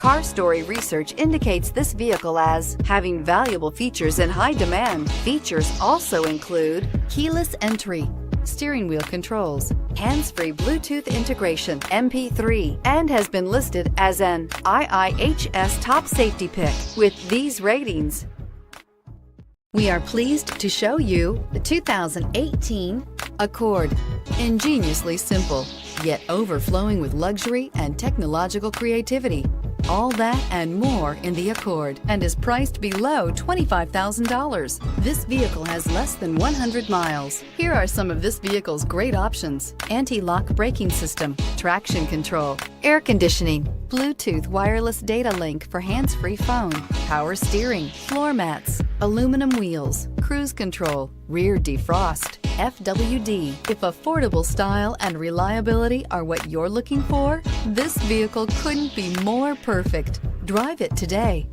Car Story research indicates this vehicle as having valuable features in high demand. Features also include keyless entry, steering wheel controls, hands-free Bluetooth integration, MP3, and has been listed as an IIHS top safety pick with these ratings. We are pleased to show you the 2018 Accord. Ingeniously simple, yet overflowing with luxury and technological creativity. All that and more in the Accord, and is priced below $25,000. This vehicle has less than 100 miles. Here are some of this vehicle's great options: anti-lock braking system, traction control, air conditioning, Bluetooth wireless data link for hands-free phone, power steering, floor mats, aluminum wheels, cruise control, rear defrost, FWD. If affordable style and reliability are what you're looking for, this vehicle couldn't be more perfect. Drive it today.